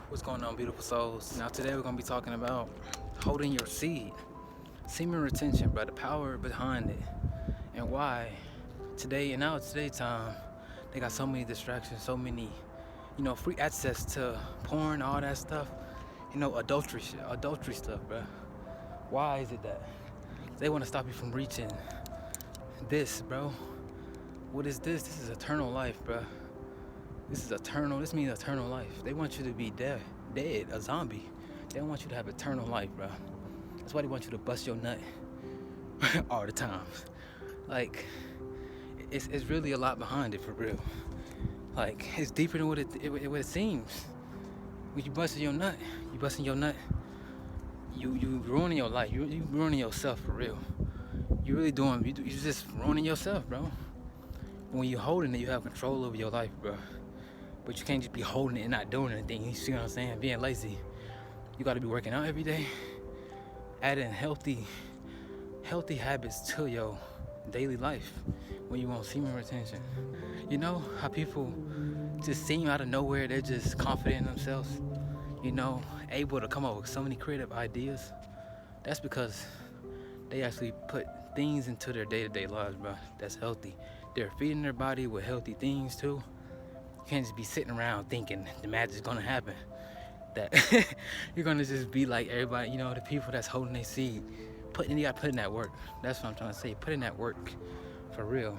What's going on, beautiful souls? Now today we're gonna be talking about holding your seed, semen retention, bro, the power behind it, and why today and now today time they got so many distractions, so many, free access to porn, all that stuff, adultery shit, adultery stuff, bro. Why is it that they want to stop you from reaching this, bro? What is this? This is eternal life, bro. This is eternal. This means eternal life. They want you to be dead, a zombie. They don't want you to have eternal life, bro. That's why they want you to bust your nut all the time. Like, it's really a lot behind it, for real. Like, it's deeper than what it seems. When you busting your nut, you ruining your life. You ruining yourself, for real. You really doing. You just ruining yourself, bro. When you holding it, you have control over your life, bro. But you can't just be holding it and not doing anything. You see what I'm saying? Being lazy. You got to be working out every day, adding healthy habits to your daily life when you want semen retention. You know how people just seem out of nowhere, they're just confident in themselves, able to come up with so many creative ideas. That's because they actually put things into their day-to-day lives, bro, that's healthy. They're feeding their body with healthy things too. You can't just be sitting around thinking the magic's gonna happen. That you're gonna just be like everybody, the people that's holding their seed. You gotta put in that work. That's what I'm trying to say. Put in that work, for real.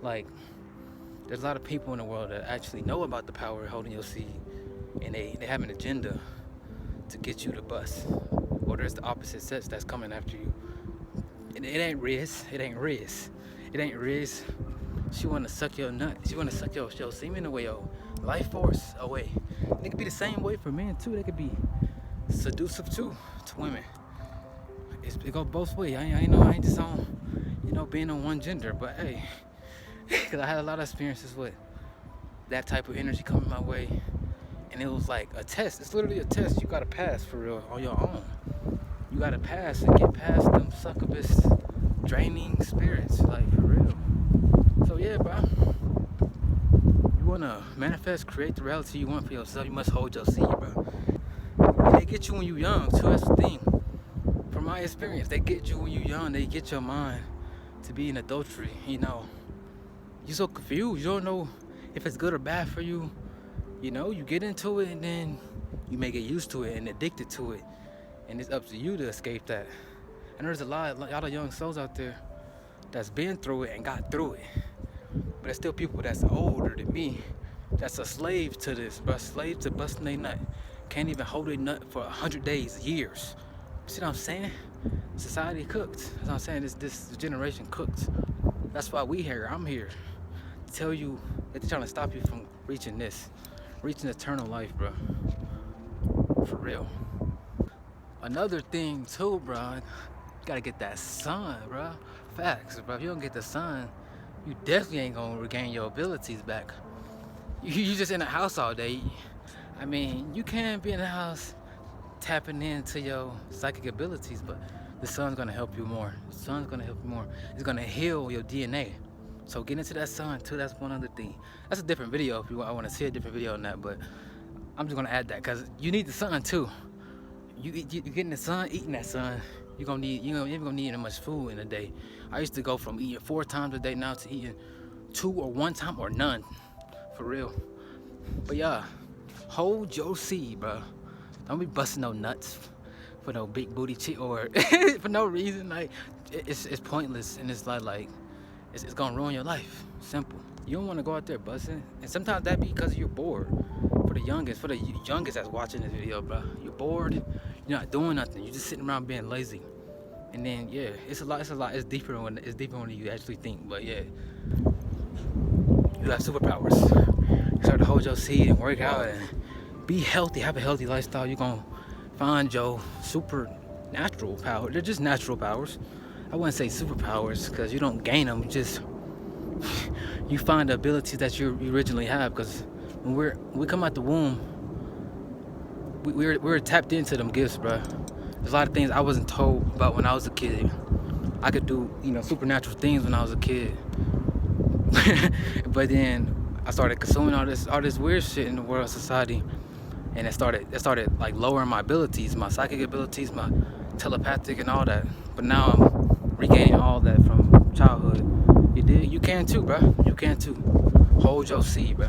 Like, there's a lot of people in the world that actually know about the power of holding your seed, and they have an agenda to get you to bust. Or there's the opposite sex that's coming after you. It ain't Riz. She wanna suck your nut. She wanna suck your semen away, your life force away. And it could be the same way for men too. They could be seductive too to women. It goes both ways. I ain't just on, being on one gender. But hey, because I had a lot of experiences with that type of energy coming my way, and it was like a test. It's literally a test. You gotta pass, for real, on your own. You gotta pass and get past them succubus, draining spirits, like, for real. So yeah, bro. You wanna manifest, create the reality you want for yourself. You must hold your seed, bro. And they get you when you're young too. That's the thing. From my experience, they get you when you're young. They get your mind to be in adultery. You're so confused. You don't know if it's good or bad for you. You get into it and then you may get used to it and addicted to it. And it's up to you to escape that. And there's a lot of young souls out there that's been through it and got through it. But there's still people that's older than me that's a slave to this, bro. Slave to busting their nut. Can't even hold their nut for 100 days, years. See what I'm saying? Society cooked. That's what I'm saying. This generation cooked. That's why I'm here to tell you that they're trying to stop you from reaching eternal life, bro. For real. Another thing too, bro. You gotta get that sun, bro. Facts, bro. If you don't get the sun, you definitely ain't gonna regain your abilities back. You just in the house all day. I mean, you can be in the house tapping into your psychic abilities, but the sun's gonna help you more. It's gonna heal your DNA. So get into that sun too. That's one other thing. That's a different video if you want. I want to see a different video on that, but I'm just gonna add that because you need the sun too. You getting the sun, eating that sun. You're gonna need that much food in a day. I used to go from eating 4 times a day now to eating 2 or 1 time or none, for real. But yeah, hold your seed, bro. Don't be busting no nuts for no big booty chick or for no reason. Like, it's pointless, and it's it's gonna ruin your life. Simple. You don't want to go out there busting, and sometimes that be because you're bored. For the youngest that's watching this video, bro, you're bored. You're not doing nothing. You're just sitting around being lazy. And then yeah, it's a lot. It's deeper when you actually think. But yeah, you have superpowers. You start to hold your seed and work out and be healthy. Have a healthy lifestyle. You're gonna find your supernatural power. They're just natural powers. I wouldn't say superpowers because you don't gain them. You find the abilities that you originally have. Because when we come out the womb, we're tapped into them gifts, bro. There's a lot of things I wasn't told about when I was a kid. I could do, supernatural things when I was a kid. But then I started consuming all this weird shit in the world, society. and it started like lowering my abilities, my psychic abilities, my telepathic and all that. But now I'm regaining all that from childhood. You did? You can too, bro. You can too. Hold your seed, bro.